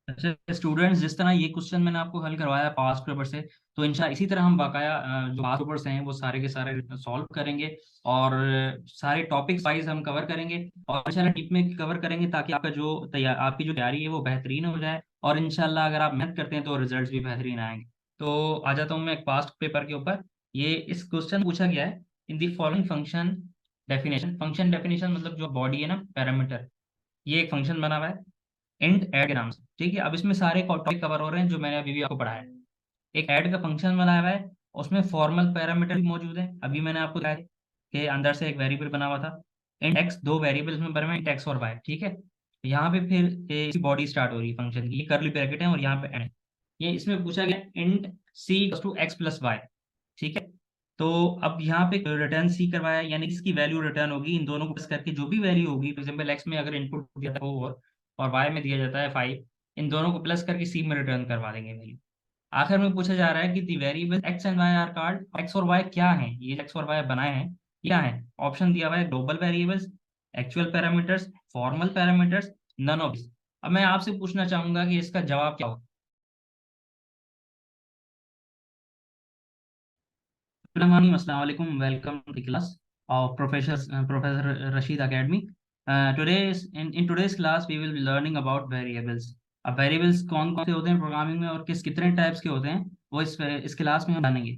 अच्छा स्टूडेंट्स, जिस तरह ये क्वेश्चन मैंने आपको हल करवाया पास्ट पेपर से, तो इंशाल्लाह इसी तरह हम बकाया जो पास्ट पेपर्स हैं वो सारे के सारे सॉल्व करेंगे। और सारे टॉपिक्स वाइज हम कवर करेंगे और इंशाल्लाह डीप में कवर करेंगे, ताकि आपकी जो तैयारी है वो बेहतरीन हो जाए। और इंशाल्लाह अगर आप मेहनत करते हैं तो रिजल्ट्स भी बेहतरीन आएंगे। तो आ जाता हूँ मैं एक पास्ट पेपर के ऊपर। ये इस क्वेश्चन पूछा गया है, in the following function definition. Function definition मतलब जो बॉडी है ना, पैरामीटर, ये एक फंक्शन बना हुआ है इंट ऐड के नाम से। ठीक है, अब इसमें सारे टॉपिक कवर हो रहे हैं जो मैंने अभी भी आपको पढ़ाया है। एक ऐड का फंक्शन बनाया हुआ है, उसमें फॉर्मल पैरामीटर भी मौजूद है। अभी मैंने आपको बताया कि अंदर से एक वेरिएबल बना हुआ था इंट एक्स, दो वेरिएबल्स में बने हुए इंट एक्स और वाई। ठीक है, यहाँ पे फिर इसकी बॉडी स्टार्ट हो रही है फंक्शन की, ये करली ब्रैकेट है और यहाँ पे एंड। ये इसमें पूछा गया int C to X plus Y. ठीक है, तो अब यहाँ पे रिटर्न सी करवाया, यानी इसकी वैल्यू रिटर्न होगी इन दोनों को प्लस करके, जो भी वैल्यू होगी। फॉर एग्जाम्पल एक्स में अगर इनपुट दिया था 4 और वाई में दिया जाता है 5, इन दोनों को प्लस करके सी में रिटर्न करवा देंगे वैल्यू। आखिर में पूछा जा रहा है कि the variable X and Y are called, X और वाई क्या है, ये एक्स और वाई बनाए हैं क्या है। ऑप्शन दिया हुआ है global variables, actual parameters, formal parameters, none of this. अब मैं आपसे पूछना चाहूंगा कि इसका जवाब क्या होगा। अस्सलाम वालेकुम, welcome to class of Professor Rashid Academy. In today's class we will be learning about variables. अब वेरिएबल्स कौन कौन से होते हैं प्रोग्रामिंग में और कितने टाइप्स के होते हैं, वो इस क्लास में हम जानेंगे।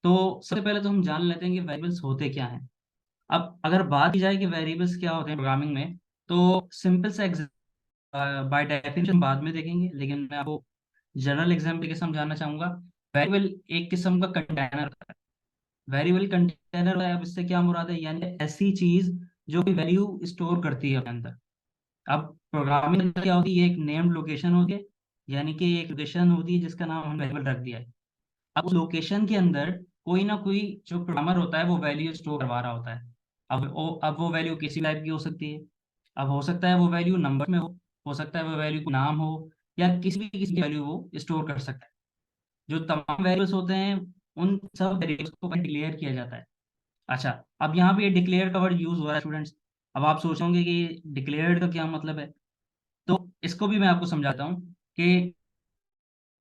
तो सबसे पहले तो हम जान लेते हैं कि वेरिएबल्स होते क्या हैं। अब अगर बात की जाए कि वेरिएबल्स क्या होते हैं प्रोग्रामिंग में, तो सिंपल से बाय डेफिनेशन बाद में देखेंगे, लेकिन मैं आपको जनरल एग्जाम्पल के समझाना चाहूंगा। वेरिएबल एक किस्म का कंटेनर होता है। वेरिएबल कंटेनर है, अब इससे क्या मुराद है, यानी ऐसी चीज जो कोई वैल्यू स्टोर करती है अपने अंदर। अब प्रोग्रामिंग में क्या होती है, एक नेम्ड लोकेशन होती है, यानी कि एक लोकेशन होती है जिसका नाम हम वेरिएबल रख दिया है। अब उस लोकेशन के अंदर कोई ना कोई जो प्रोग्रामर होता है वो वैल्यू स्टोर करवा रहा होता है। अब वो वैल्यू किसी टाइप की हो सकती है। अब हो सकता है वो वैल्यू नंबर में हो सकता है वो वैल्यू नाम हो, या किसी वैल्यू वो स्टोर कर सकता है। जो तमाम वेरिएबल्स होते हैं उन सब वेरिएबल्स को डिक्लेयर किया जाता है। अच्छा, अब यहाँ पे डिक्लेयर का वर्ड यूज हो रहा है स्टूडेंट्स। अब आप सोचोगे कि डिक्लेयर्ड का क्या मतलब है, तो इसको भी मैं आपको समझाता हूँ कि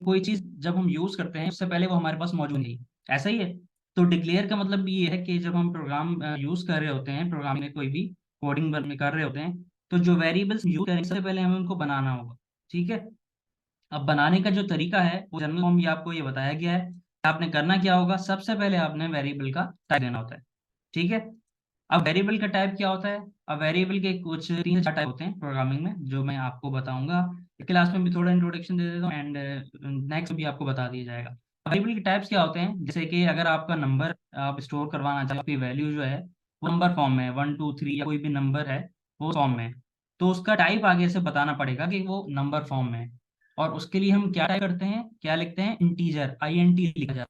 कोई चीज जब हम यूज करते हैं उससे पहले वो हमारे पास मौजूद नहीं, ऐसा ही है। तो डिक्लेयर का मतलब भी ये है कि जब हम प्रोग्राम यूज कर रहे होते हैं, प्रोग्राम में कोई भी कोडिंग कर रहे होते हैं, तो जो वेरिएबल्स यूज करेंगे सबसे पहले हमें उनको बनाना होगा। ठीक है, अब बनाने का जो तरीका है वो जनरल फॉर्म भी आपको ये बताया गया है। आपने करना क्या होगा, सबसे पहले आपने वेरिएबल का टाइप देना होता है। ठीक है, अब वेरिएबल का टाइप क्या होता है। अब वेरिएबल के कुछ 3 से 4 टाइप होते हैं प्रोग्रामिंग में, जो मैं आपको बताऊंगा। क्लास में भी थोड़ा इंट्रोडक्शन दे देता हूँ एंड नेक्स्ट भी आपको बता दिया जाएगा। वेरिएबल के टाइप्स क्या होते हैं, जैसे कि अगर आपका नंबर आप स्टोर करवाना चाहते हो, वैल्यू जो है वो नंबर फॉर्म में है, 1 2 3 या कोई भी नंबर है वो फॉर्म में है, तो उसका टाइप आगे से बताना पड़ेगा कि वो नंबर फॉर्म में है। और उसके लिए हम क्या टाइप करते हैं, क्या लिखते हैं, इंटीजर, INT लिखा जाता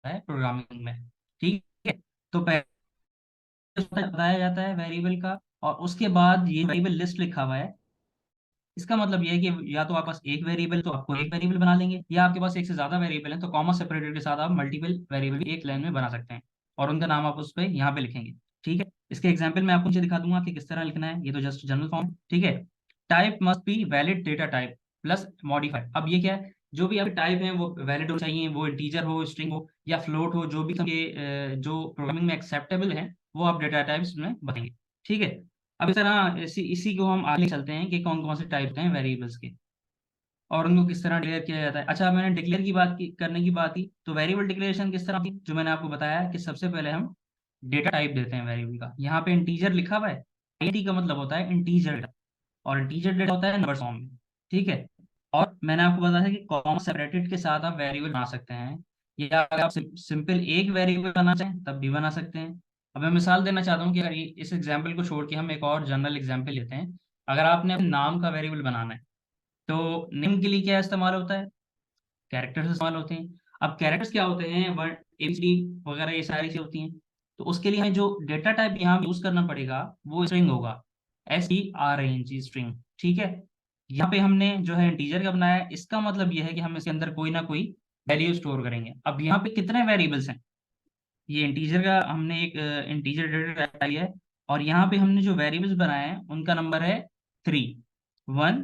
है प्रोग्रामिंग में। ठीक है, तो बताया जाता है वेरिएबल का, और उसके बाद ये वेरिएबल लिस्ट लिखा हुआ है। इसका मतलब ये है कि या तो आपके पास एक वेरिएबल तो आपको एक वेरिएबल बना लेंगे, या आपके पास एक से ज्यादा वेरिएबल है तो कॉमा सेपरेटेड के साथ आप मल्टीपल वेरिएबल भी एक लाइन में बना सकते हैं, और उनका नाम आप उस पर यहाँ पे लिखेंगे। ठीक है, इसके एग्जाम्पल मैं आपको नीचे दिखा दूंगा कि किस तरह लिखना है, ये तो जस्ट जनरल फॉर्म। ठीक है, type must be valid data type plus modify. अब ये क्या है, जो भी आपके टाइप है वो वैलिड हो चाहिए, वो इंटीजर हो, स्ट्रिंग हो या फ्लोट हो, जो भी जो प्रोग्रामिंग में एक्सेप्टेबल है वो आप डेटा टाइप्स में बताएंगे। ठीक है, अब इस तरह इसी को हम आगे चलते हैं कि कौन कौन से टाइप हैं वेरिएबल्स के और उनको किस तरह डिक्लेयर किया जाता है। अच्छा, मैंने डिक्लेयर की करने की बात की, तो वेरिएबल डिक्लेरेशन किस तरह थी, जो मैंने आपको बताया कि सबसे पहले हम डेटा टाइप देते हैं वेरिएबल का। यहाँ पे इंटीजर लिखा हुआ है, IT का मतलब होता है इंटीजर डेटा, और इंटीजर डेटा होता है नंबर फॉर्म में। ठीक है, और मैंने आपको बताया कि कॉमा सेपरेटेड के साथ आप वेरिएबल बना सकते हैं, या अगर आप सिंपल एक वेरिएबल बनाना चाहें तब भी बना सकते हैं। अब मैं मिसाल देना चाहता हूँ कि अगर इस एग्जाम्पल को छोड़ के हम एक और जनरल एग्जाम्पल लेते हैं। अगर आपने अपने नाम का वेरिएबल बनाना है, तो नेम के लिए क्या इस्तेमाल होता है, कैरेक्टर्स इस्तेमाल होते हैं। अब कैरेक्टर्स क्या होते हैं, वर्ड ABCD वगैरह ये सारी चीजें होती हैं। तो उसके लिए हमें जो डेटा टाइप यहाँ यूज करना पड़ेगा वो स्ट्रिंग होगा, STRING स्ट्रिंग। ठीक है, यहाँ पे हमने जो है इंटीजर का बनाया है, इसका मतलब ये है कि हम इसके अंदर कोई ना कोई वैल्यू स्टोर करेंगे। अब यहाँ पे कितने वेरिएबल्स हैं, ये इंटीजर का हमने एक इंटीजर डेटा टाइप है, और यहाँ पे हमने जो वेरिएबल्स बनाए हैं उनका नंबर है 3, 1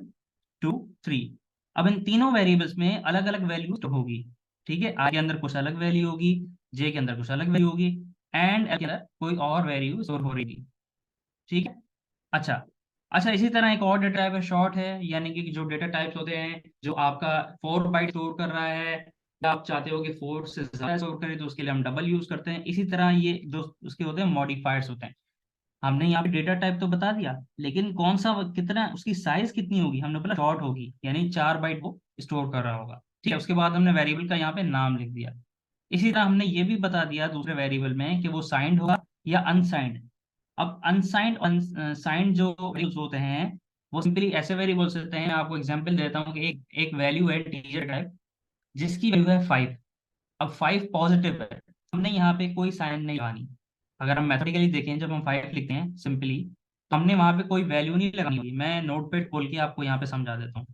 2 3। अब इन तीनों वेरिएबल्स में अलग अलग वैल्यू होगी, ठीक है। आई के अंदर कुछ अलग वैल्यू होगी, जे के अंदर कुछ अलग वैल्यू होगी, एंड एल के अंदर कोई और वैल्यू स्टोर हो रही, ठीक है। अच्छा, अच्छा, इसी तरह एक और डेटा टाइप है, शॉर्ट है, यानी कि जो डेटा टाइप्स होते हैं जो आपका 4 बाइट स्टोर कर रहा है, या आप चाहते हो कि 4 से ज्यादा स्टोर करें तो उसके लिए हम डबल यूज करते हैं। इसी तरह ये जो उसके होते हैं मॉडिफायर्स होते हैं। हमने यहाँ पे डेटा टाइप तो बता दिया, लेकिन कौन सा कितना उसकी साइज कितनी होगी, हमने बोला शॉर्ट होगी, यानी 4 बाइट वो स्टोर कर रहा होगा, ठीक है। उसके बाद हमने वेरिएबल का यहाँ पे नाम लिख दिया। इसी तरह हमने ये भी बता दिया दूसरे वेरिएबल में कि वो साइंड होगा या अनसाइंड। अब अनसाइंड और साइंड जो वेरिएबल्स होते हैं वो सिंपली ऐसे वेरिएबल्स होते हैं। मैं आपको एग्जांपल देता हूँ कि एक एक वैल्यू है टीजर टाइप, जिसकी वैल्यू है 5। अब 5 पॉजिटिव है, हमने यहाँ पे कोई साइन नहीं लगानी। अगर हम मैथमेटिकली देखें, जब हम 5 लिखते हैं सिंपली, तो हमने वहां पे कोई वैल्यू नहीं लगानी होगी। मैं नोट पैड खोल के आपको यहाँ पे समझा देता हूँ।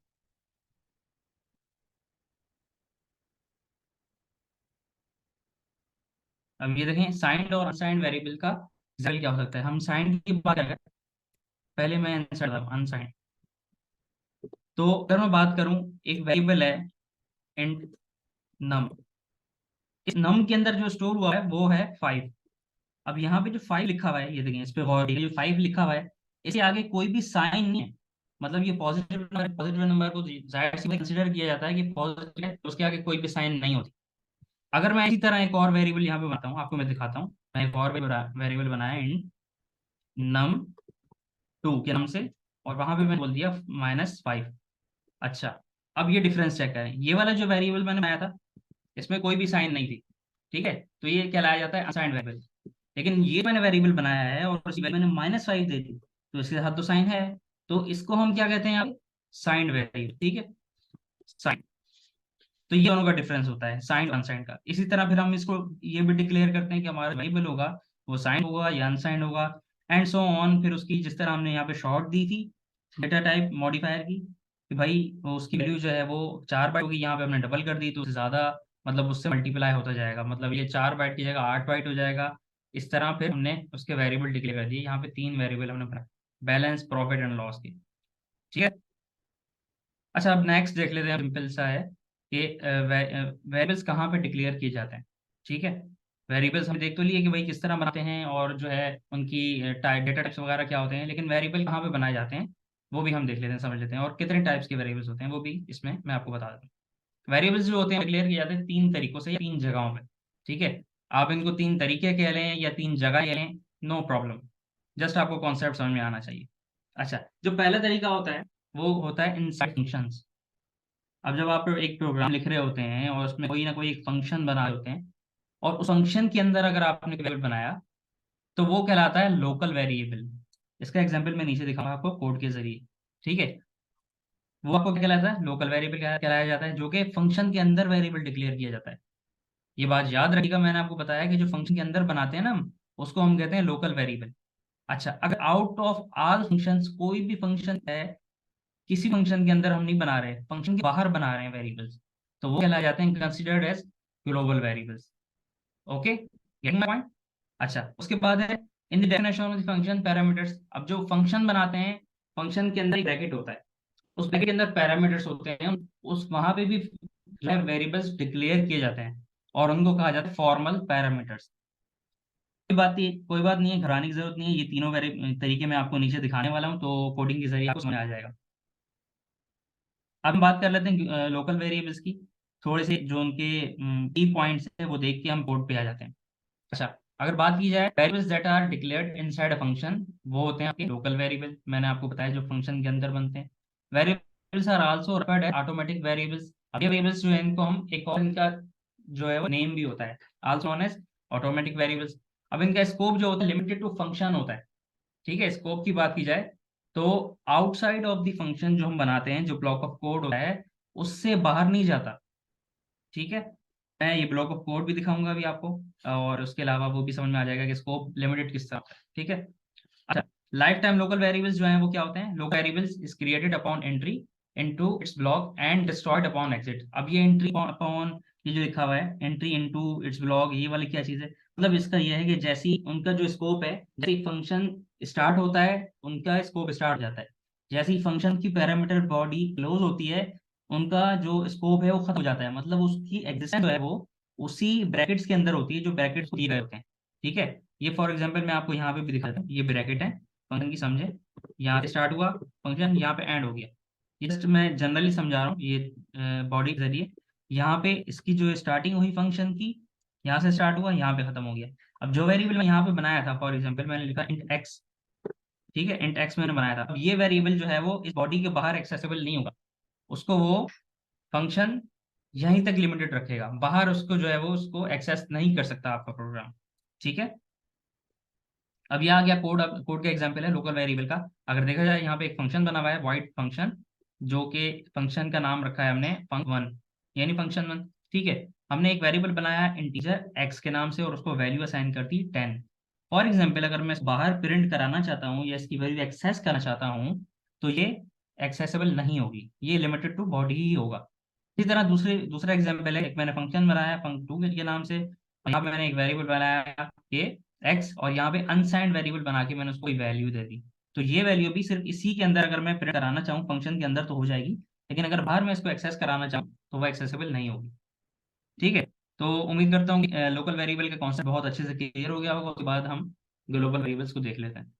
अब ये देखें, साइंड और अनसाइंड वेरिएबल का रिजल्ट क्या हो सकता है। हम साइंड की बात करें, पहले मैं आंसर अनसाइंड। तो अगर मैं बात करूं, एक वेरिएबल है इंट नम, इस नम के अंदर जो स्टोर हुआ है वो है 5। अब यहाँ पे जो 5 लिखा हुआ है, ये देखिए, इस पे गौर करिए, जो 5 लिखा हुआ है इसके आगे कोई भी साइन नहीं है। मतलब ये पॉजिटिव नंबर को जाहिर सी बात कंसिडर किया जाता है कि पॉजिटिव है, तो उसके आगे कोई भी साइन नहीं होती। अगर मैं इसी तरह एक और वेरिएबल यहाँ पे बनाता हूँ, आपको मैं दिखाता हूँ। मैं एक और वेरिएबल बनाया इन नम 2 के नाम से, और वहां पे मैंने बोल दिया -5। अच्छा, अब ये डिफरेंस चेक करें, ये वाला जो वेरिएबल मैंने बनाया था इसमें कोई भी साइन नहीं थी, ठीक है, तो ये कहलाया जाता है अनसाइंड वेरिएबल। लेकिन ये मैंने वेरिएबल बनाया है और उसी मैंने -5 दे दी, तो इसके साथ तो साइन है, तो इसको हम क्या कहते हैं, आप साइंड वेरिएबल, ठीक है, साइन। तो ये दोनों का डिफरेंस होता है, साइंड और अनसाइंड का। इसी तरह फिर हम इसको ये भी डिक्लेयर करते हैं कि हमारा वेरिएबल होगा वो साइंड होगा या अनसाइंड होगा, एंड सो ऑन। फिर उसकी जिस तरह हमने यहाँ पे शॉर्ट दी थी डेटा टाइप मॉडिफायर की, कि भाई वो उसकी वैल्यू जो है वो 4 बाइट होगी, यहाँ पे हमने डबल कर दी तो उससे ज्यादा, मतलब उससे मल्टीप्लाई होता जाएगा, मतलब ये 4 बाइट की जगह 8 बाइट हो जाएगा। इस तरह फिर हमने उसके वेरिएबल डिक्लेयर कर दिए। यहाँ पे 3 वेरिएबल हमने बनाए, बैलेंस, प्रॉफिट एंड लॉस की, ठीक है। अच्छा, अब नेक्स्ट देख लेते हैं, सिंपल सा है कि वेरिएबल्स कहाँ पे डिक्लेयर किए जाते हैं, ठीक है। वेरिएबल्स हम देख तो लिए कि भाई किस तरह बनाते हैं, और जो है उनकी डेटा टाइप्स वगैरह क्या होते हैं, लेकिन वेरिएबल कहाँ पे बनाए जाते हैं वो भी हम देख लेते हैं, समझ लेते हैं, और कितने टाइप्स के वेरिएबल्स होते हैं वो भी इसमें मैं आपको बता देता हूँ। वेरिएबल्स जो होते हैं डिक्लेयर किए जाते हैं 3 तरीकों से या 3 जगहों पे, ठीक है। आप इनको 3 तरीके कह लें या 3 जगह कह लें, नो प्रॉब्लम, जस्ट आपको कॉन्सेप्ट समझ में आना चाहिए। अच्छा, जो पहला तरीका होता है वो होता है इनसाइड फंक्शंस। अब जब आप एक प्रोग्राम लिख रहे होते हैं और उसमें कोई ना कोई एक फंक्शन बना रहे होते हैं, और उस फंक्शन के अंदर अगर आपने वेरिएबल बनाया तो वो कहलाता है लोकल वेरिएबल। इसका एग्जांपल मैं नीचे दिखाऊंगा आपको कोड के जरिए, ठीक है। वो आपको क्या कहलाता है, लोकल वेरिएबल कहलाया जाता है, जो कि फंक्शन के अंदर वेरिएबल डिक्लेयर किया जाता है। ये बात याद रखिएगा, मैंने आपको बताया कि जो फंक्शन के अंदर बनाते हैं ना हम, उसको हम कहते हैं लोकल वेरिएबल। अच्छा, अगर आउट ऑफ ऑल फंक्शंस कोई भी फंक्शन है, किसी फंक्शन के अंदर हम नहीं बना रहे, फंक्शन के बाहर बना रहे हैं वेरिएबल्स, तो वो कहलाए जाते हैं considered as global variables. Okay, getting my point. अच्छा, उसके बाद है in the definition of the function parameters. अब जो फंक्शन बनाते हैं, फंक्शन के अंदर एक ब्रैकेट होता है, उस ब्रैकेट के अंदर पैरामीटर्स होते हैं, उस वहां पे भी जो है वेरिएबल्स डिक्लेयर किए जाते हैं, और उनको कहा जाता है फॉर्मल पैरामीटर्स। कोई बात नहीं है, घबराने की जरूरत नहीं है, ये तीनों तरीके मैं आपको नीचे दिखाने वाला हूँ, तो कोडिंग के जरिए आपको समझ आ जाएगा। अब हम बात कर लेते हैं लोकल वेरिएबल्स की। थोड़े से जो उनके की पॉइंट्स है वो देख के हम कोड पे आ जाते हैं। अच्छा, अगर बात की जाए variables that are declared inside a function, वो होते हैं आपके लोकल वेरिएबल। मैंने आपको बताया जो फंक्शन के अंदर बनते हैं। Variables are also referred as automatic variables. अब ये वेरिएबल्स जो है इनको हम एक और इनका जो है वो नेम भी होता है, also known as automatic variables. अब इनका स्कोप जो होता है लिमिटेड टू फंक्शन होता है, ठीक है। स्कोप की बात की जाए तो आउटसाइड ऑफ द फंक्शन जो हम बनाते हैं, जो ब्लॉक ऑफ कोड होता है, उससे बाहर नहीं जाता, ठीक है। मैं ये ब्लॉक ऑफ कोड भी दिखाऊंगा अभी आपको, और उसके अलावा वो भी समझ में आ जाएगा कि स्कोप लिमिटेड किस तरह है, ठीक है। अच्छा, लाइफ टाइम लोकल वेरिएबल्स जो हैं वो क्या होते हैं, local variables is created upon entry into its block and destroyed upon exit. अब ये एंट्री अपॉन, ये जो लिखा हुआ है एंट्री इनटू इट्स ब्लॉक, ये वाली क्या चीज़ है, मतलब इसका ये है कि जैसी उनका जो स्कोप है, जैसे फंक्शन स्टार्ट होता है उनका स्कोप स्टार्ट हो जाता है, जैसे ही फंक्शन की पैरामीटर बॉडी क्लोज होती है, उनका जो स्कोप है वो खत्म हो जाता है, मतलब उसकी एग्जिस्टेंस जो है वो उसी ब्रैकेट्स के अंदर होती है जो ब्रैकेट्स दिए गए होते हैं। ठीक है, ये फॉर एग्जांपल मैं आपको यहाँ पे भी दिखाता हूँ, ये ब्रैकेट है फंक्शन की, समझे, यहाँ से स्टार्ट हुआ फंक्शन, यहाँ पे एंड हो गया। ये जस्ट मैं जनरली समझा रहा हूँ, ये बॉडी के जरिए। यहाँ पे इसकी जो स्टार्टिंग हुई फंक्शन की, यहाँ से स्टार्ट हुआ, यहाँ पे खत्म हो गया। अब जो वेरिएबल मैं यहाँ पे बनाया था, फॉर एग्जाम्पल मैंने लिखा इंट एक्स, ठीक है, इंट एक्स मैंने बनाया था। अब ये वेरिएबल जो है वो इस बॉडी के बाहर एक्सेसिबल नहीं होगा, उसको वो फंक्शन यहीं तक लिमिटेड रखेगा, बाहर उसको जो है वो उसको एक्सेस नहीं कर सकता आपका प्रोग्राम। ठीक है, अब ये आ गया कोड। कोड का एग्जांपल है लोकल वेरिएबल का। अगर देखा जाए यहाँ पे एक फंक्शन बना हुआ है वॉइड फंक्शन, जो कि फंक्शन का नाम रखा है हमने फंक वन, यानी फंक्शन वन। ठीक है, हमने एक वेरिएबल बनाया है इंटीजर एक्स के नाम से और उसको वैल्यू असाइन कर दी 10। फॉर एग्जाम्पल अगर मैं बाहर प्रिंट कराना चाहता हूँ या इसकी वैल्यू एक्सेस करना चाहता हूँ, तो ये एक्सेसिबल नहीं होगी, ये लिमिटेड टू बॉडी ही होगा। इसी तरह दूसरा एग्जाम्पल है, एक मैंने फंक्शन बनाया है फंक टू के नाम से, और यहाँ पे मैंने एक वेरिएबल बनाया कि एक्स, और यहाँ पे अनसाइंड वेरिएबल बना के मैंने उसको वैल्यू दे दी। तो ये वैल्यू भी सिर्फ इसी के अंदर अगर मैं प्रिंट कराना चाहूँ फंक्शन के अंदर तो हो जाएगी, लेकिन अगर बाहर मैं इसको एक्सेस कराना चाहूँ तो वो एक्सेसिबल नहीं होगी। ठीक है, तो उम्मीद करता हूँ कि लोकल वेरिएबल का कॉन्सेप्ट बहुत अच्छे से क्लियर हो गया होगा। उसके बाद हम ग्लोबल वेरिएबल्स को देख लेते हैं।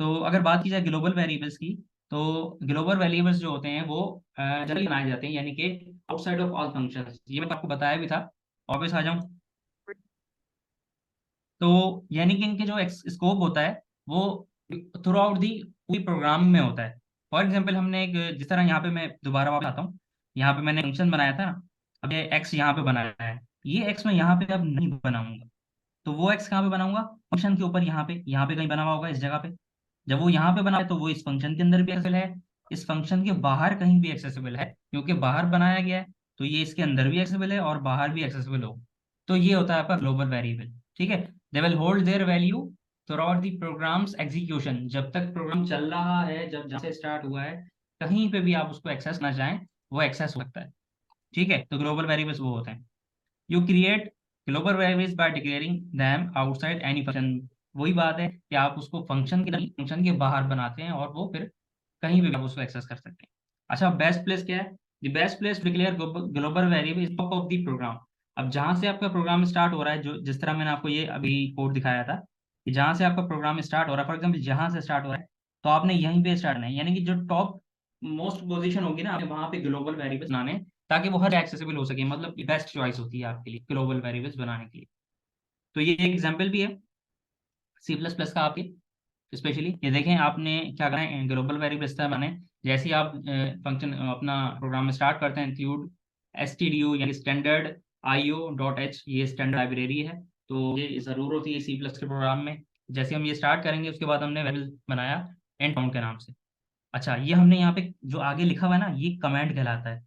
तो अगर बात की जाए ग्लोबल वेरिएबल्स की, तो ग्लोबल वेरिएबल्स जो होते हैं वो जनरली बनाए जाते हैं, यानी कि आउटसाइड ऑफ ऑल फंक्शंस। ये मैंने आपको बताया भी था। वापस आ जाऊं, तो यानी कि इनके जो स्कोप होता है वो थ्रू आउट दी पूरी प्रोग्राम में होता है। फॉर एग्जांपल हमने एक, जिस तरह यहाँ पे मैं दोबारा वापस आता हूँ, यहाँ पे मैंने फंक्शन बनाया था। अब ये एक्स यहाँ पे बनाया है, ये एक्स मैं यहाँ पे अब नहीं बनाऊंगा। तो वो एक्स कहाँ पे बनाऊंगा, फंक्शन के ऊपर, यहाँ पे कहीं बना हुआ होगा इस जगह पे। जब वो यहाँ पे बना है तो वो इस फंक्शन के अंदर भी एक्सेसिबल है, इस फंक्शन के बाहर कहीं भी एक्सेसिबल है, क्योंकि बाहर बनाया गया है तो ये इसके अंदर भी एक्सेसिबल है और बाहर भी एक्सेसिबल हो। तो ये होता है आपका ग्लोबल वेरिएबल। ठीक है, they will hold their value throughout the program's execution, जब तक प्रोग्राम चल रहा है, जब जहाँ से स्टार्ट हुआ है, कहीं पे भी आप उसको एक्सेस करना चाहें वो एक्सेस हो सकता है। ठीक है, तो ग्लोबल वेरिएबल्स वो होते हैं। You create global variables by declaring them outside any function. वही बात है कि आप उसको फंक्शन के बाहर बनाते हैं और वो फिर कहीं भी आप उसको एक्सेस कर सकते हैं। अच्छा, बेस्ट प्लेस क्या है? The best place to declare global variable is top of the program. अब जहां से आपका प्रोग्राम स्टार्ट हो रहा है, जो जिस तरह मैंने आपको ये अभी कोड दिखाया था, कि जहां से आपका प्रोग्राम स्टार्ट हो रहा है, फॉर एग्जाम्पल जहां से स्टार्ट हो रहा है, तो आपने यहीं पे स्टार्ट नहीं, यानी कि जो टॉप मोस्ट पोजीशन होगी ना, आपने वहां पे ग्लोबल वेरिएबल्स बनाने, ताकि वो हर एक्सेसिबल हो सके, मतलब बेस्ट चॉइस होती है आपके लिए ग्लोबल वेरिएबल्स बनाने के लिए। तो ये एग्जाम्पल भी है सी प्लस प्लस का आपके, स्पेशली ये देखें आपने क्या करना है, ग्लोबल वेरिएबल इस तरह बने, जैसे ही आप फंक्शन अपना प्रोग्राम में स्टार्ट करते हैं, इंक्लूड stdu यानी स्टैंडर्ड io डॉट एच, ये स्टैंडर्ड लाइब्रेरी है, तो ये जरूर होती है सी प्लस के प्रोग्राम में। जैसे हम ये स्टार्ट करेंगे उसके बाद हमने वेरिएबल बनाया एंड काउंट के नाम से। अच्छा, ये हमने यहाँ पे जो आगे लिखा हुआ है ना, ये कमेंट कहलाता है।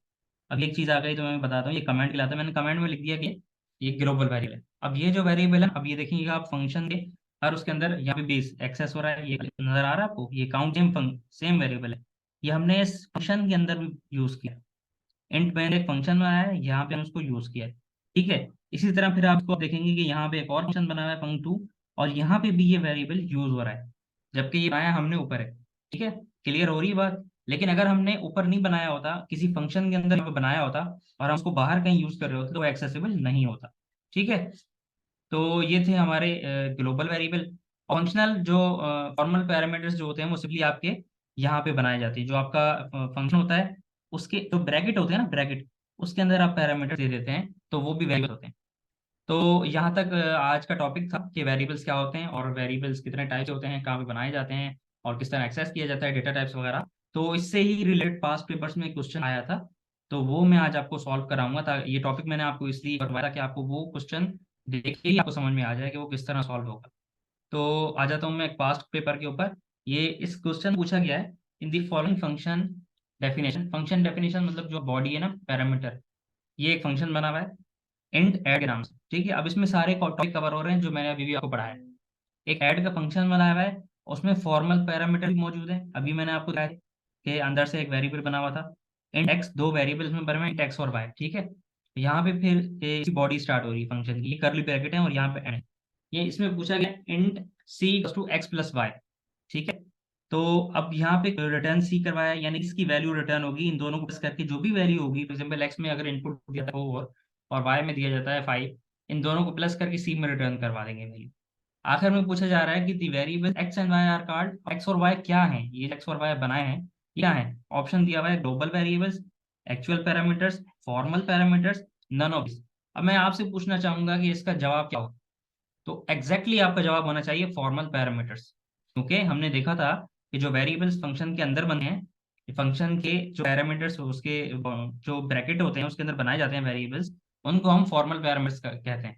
अब एक चीज आ गई तो मैं बताता हूँ, ये कमेंट कहलाता है। मैंने कमेंट में लिख दिया कि ये ग्लोबल वेरिएबल है। अब ये जो वेरिएबल है, अब ये देखिए आप फंक्शन के और उसके अंदर यहाँ पे बेस एक्सेस हो रहा है, ये नजर आ रहा है आपको, ये काउंट सेम वेरिएबल है। ये हमने इस फंक्शन के अंदर भी यूज किया। इंट मैंने एक फंक्शन बनाया है, यहाँ पे हमने उसको यूज किया है। ठीक है, इसी तरह फिर आपको देखेंगे कि यहाँ पे एक और फंक्शन बना हुआ है फंक टू, और यहाँ पे भी ये वेरिएबल यूज हो रहा है, जबकि ये बनाया हमने ऊपर है। ठीक है, क्लियर हो रही है बात? लेकिन अगर हमने ऊपर नहीं बनाया होता, किसी फंक्शन के अंदर बनाया होता और हम उसको बाहर कहीं यूज कर रहे होते, तो वो एक्सेसिबल नहीं होता। ठीक है, तो ये थे हमारे ग्लोबल वेरिएबल। फंक्शनल जो फॉर्मल पैरामीटर्स जो होते हैं वो सिंपली आपके यहाँ पे बनाए जाते हैं। जो आपका फंक्शन होता है उसके जो ब्रैकेट होते हैं ना, ब्रैकेट, उसके अंदर आप पैरामीटर दे देते हैं, तो वो भी वेरिएबल होते हैं। तो यहाँ तक आज का टॉपिक था कि वेरिएबल्स क्या होते हैं और वेरिएबल्स कितने टाइप्स होते हैं, कहाँ पे बनाए जाते हैं और किस तरह एक्सेस किया जाता है, डेटा टाइप्स वगैरह। तो इससे ही रिलेटेड पास्ट पेपर्स में क्वेश्चन आया था, तो वो मैं आज आपको सॉल्व कराऊंगा। ये टॉपिक मैंने आपको इसलिए करवाया कि आपको वो क्वेश्चन देख के ही आपको समझ में आ जाए कि वो किस तरह सॉल्व होगा। तो आ जाता हूँ मैं एक पास्ट पेपर के ऊपर। ये इस क्वेश्चन पूछा गया है, in the following function definition. Function definition मतलब जो बॉडी है ना, पैरामीटर, ये एक फंक्शन बना हुआ है इंट ऐड के नाम से। ठीक है, अब इसमें सारे टॉपिक कवर हो रहे हैं जो मैंने अभी भी आपको पढ़ाया है। एक ऐड का फंक्शन बनाया हुआ है, उसमें फॉर्मल पैरामीटर भी मौजूद है, अभी मैंने आपको बताया कि अंदर से एक वेरिएबल बना हुआ था इंट एक्स, दो वेरिएबल में बने हुए इंट एक्स और वाई। ठीक है, यहाँ पे फिर इसकी बॉडी स्टार्ट हो रही है फंक्शन की, ये करली ब्रैकेट है और यहाँ पे एंड। ये इसमें पूछा गया int C to X plus Y. ठीक है, तो अब यहाँ पे रिटर्न सी करवाया, यानी इसकी वैल्यू रिटर्न होगी, इन दोनों को प्लस करके जो भी वैल्यू होगी, फॉर एग्जाम्पल एक्स में अगर इनपुट दिया था 4 और वाई में दिया जाता है 5, इन दोनों को प्लस करके सी में रिटर्न करवा देंगे वैल्यू। आखिर में पूछा जा रहा है कि the variable X and Y are called, X और वाई क्या है, ये एक्स और वाई बनाए हैं क्या है। ऑप्शन दिया हुआ है global variables, actual parameters, formal parameters, none of this. अब मैं आपसे पूछना चाहूंगा कि इसका जवाब क्या होगा। तो एग्जैक्टली आपका जवाब होना चाहिए फॉर्मल पैरामीटर्स, क्योंकि हमने देखा था कि जो वेरिएबल्स फंक्शन के अंदर बने हैं, फंक्शन के जो पैरामीटर्स उसके जो ब्रैकेट होते हैं उसके अंदर बनाए जाते हैं वेरिएबल्स, उनको हम फॉर्मल पैरामीटर्स कहते हैं।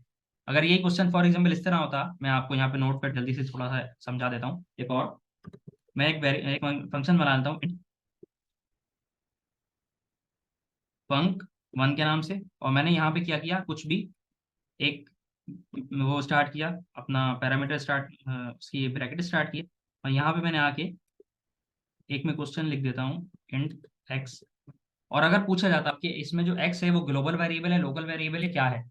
अगर ये क्वेश्चन फॉर एग्जाम्पल इस तरह होता, मैं आपको यहाँ पे नोट पर जल्दी से थोड़ा सा समझा देता हूँ एक और। मैं एक फंक्शन बना लेता हूँ फंक वन के नाम से, और मैंने यहाँ पे क्या किया, कुछ भी एक वो स्टार्ट किया, अपना पैरामीटर स्टार्ट, उसकी ब्रैकेट स्टार्ट किया, और यहाँ पे मैंने आके एक में क्वेश्चन लिख देता हूँ इंट एक्स। और अगर पूछा जाता कि इसमें जो एक्स है वो ग्लोबल वेरिएबल है, लोकल वेरिएबल है, क्या है,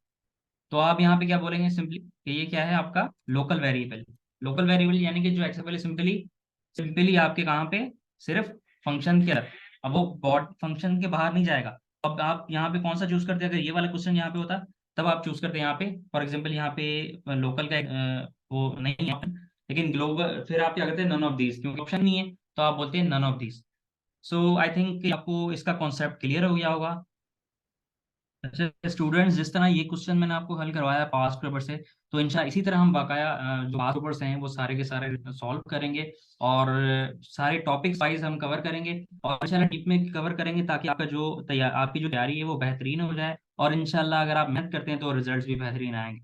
तो आप यहाँ पे क्या बोलेंगे सिंपली कि ये क्या है आपका लोकल वेरिएबल। लोकल वेरिएबल यानी कि जो एक्सेप्टेबल सिंपली सिंपली आपके कहाँ पे, सिर्फ फंक्शन के अंदर। अब वो बॉड फंक्शन के बाहर नहीं जाएगा। अब आप यहाँ पे कौन सा चूज करते हैं, अगर ये वाला क्वेश्चन यहाँ पे होता तब आप चूज करते हैं यहाँ पे फॉर एग्जाम्पल यहाँ पे लोकल का वो नहीं है, लेकिन ग्लोबल फिर आप क्या करते हैं नन ऑफ दीज, क्योंकि ऑप्शन नहीं है तो आप बोलते हैं none of these. So I think आपको इसका कॉन्सेप्ट क्लियर हो गया होगा। अच्छा स्टूडेंट्स, जिस तरह ये क्वेश्चन मैंने आपको हल करवाया पास्ट पेपर से, तो इंशाल्लाह इसी तरह हम बकाया जो पास्ट पेपर्स हैं वो सारे के सारे सॉल्व करेंगे, और सारे टॉपिक्स वाइज हम कवर करेंगे, और इंशाल्लाह डीप में कवर करेंगे, ताकि आपका जो तैयार आपकी जो तैयारी है वो बेहतरीन हो जाए, और इंशाल्लाह अगर आप मेहनत करते हैं तो रिजल्ट्स भी बेहतरीन आएंगे।